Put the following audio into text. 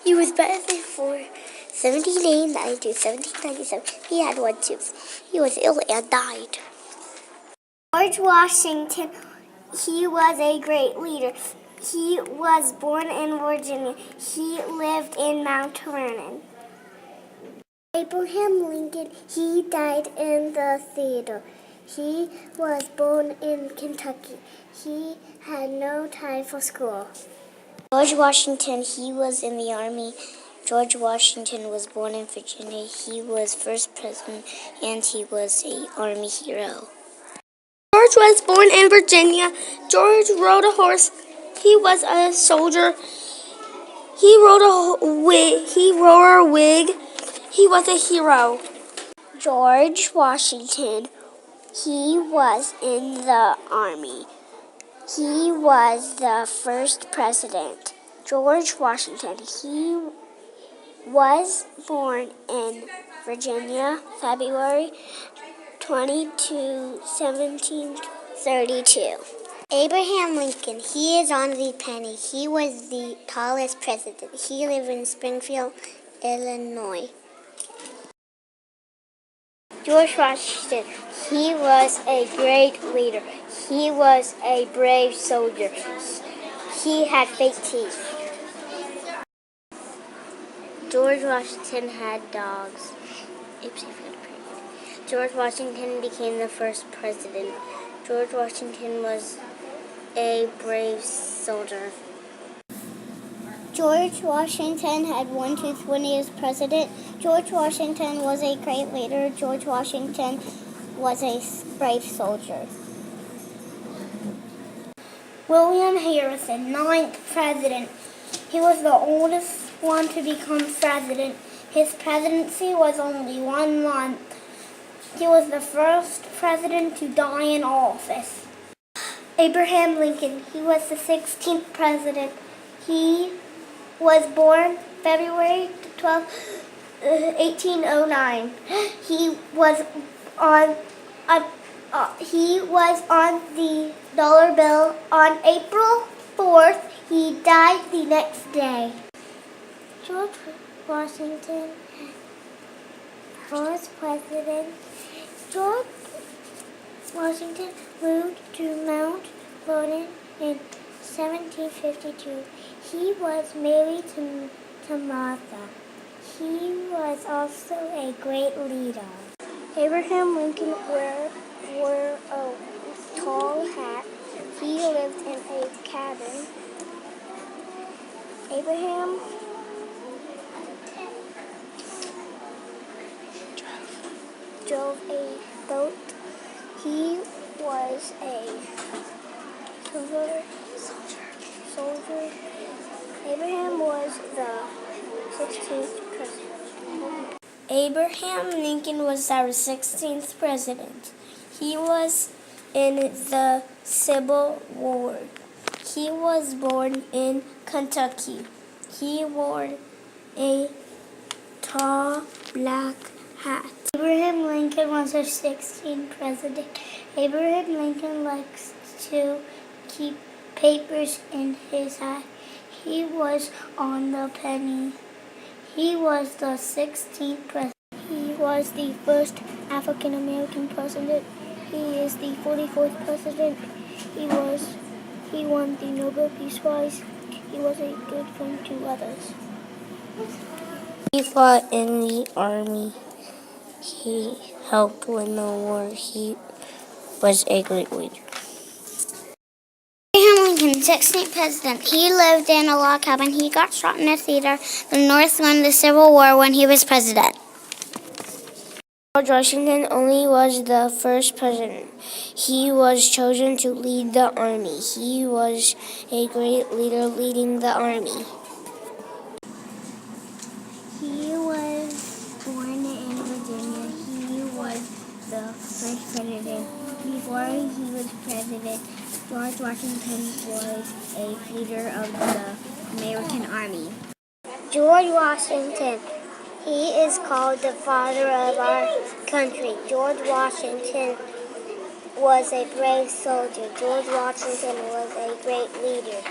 He was president for 1789 to 1797. He had one tooth. He was ill and died. George Washington, he was a great leader. He was born in Virginia. He lived in Mount Vernon. Abraham Lincoln, he died in the theater. He was born in Kentucky. He had no time for school. George Washington, he was in the Army. George Washington was born in Virginia. He was first president, and he was an Army hero. George was born in Virginia. George rode a horse. He was a soldier. He wore a wig. He was a hero. George Washington, he was in the Army. He was the first president. George Washington, he was born in Virginia, February 22, 1732. Abraham Lincoln, he is on the penny. He was the tallest president. He lived in Springfield, Illinois. George Washington, he was a great leader. He was a brave soldier. He had fake teeth. George Washington had dogs. George Washington became the first president. George Washington was a brave soldier. George Washington had one tooth when he was president. George Washington was a great leader. George Washington was a brave soldier. William Harrison, 9th president. He was the oldest one to become president. His presidency was only 1 month. He was the first president to die in office. Abraham Lincoln, he was the 16th president. He was born February 12, 1809. He was on the dollar bill on April 4th. He died the next day. George Washington was president. George Washington moved to Mount Vernon in 1752. He was married to Martha. He was also a great leader. Abraham Lincoln wore a tall hat. He lived in a cabin. Abraham drove a boat. He was a soldier. Abraham was the 16th president. Abraham Lincoln was our 16th president. He was in the Civil War. He was born in Kentucky. He wore a tall black hat. Abraham Lincoln was our 16th president. Abraham Lincoln likes to keep papers in his hat. He was on the penny. He was the 16th president. He was the first African American president. He is the 44th president. He won the Nobel Peace Prize. He was a good friend to others. He fought in the army. He helped win the war. He was a great leader. Abraham Lincoln, 16th president. He lived in a log cabin. He got shot in a theater. The North won the Civil War when he was president. George Washington only was the first president. He was chosen to lead the army. He was a great leader leading the army. He was born in Virginia. He was the first president. Before he was president, George Washington was a leader of the American Army. George Washington, he is called the father of our country. George Washington was a brave soldier. George Washington was a great leader.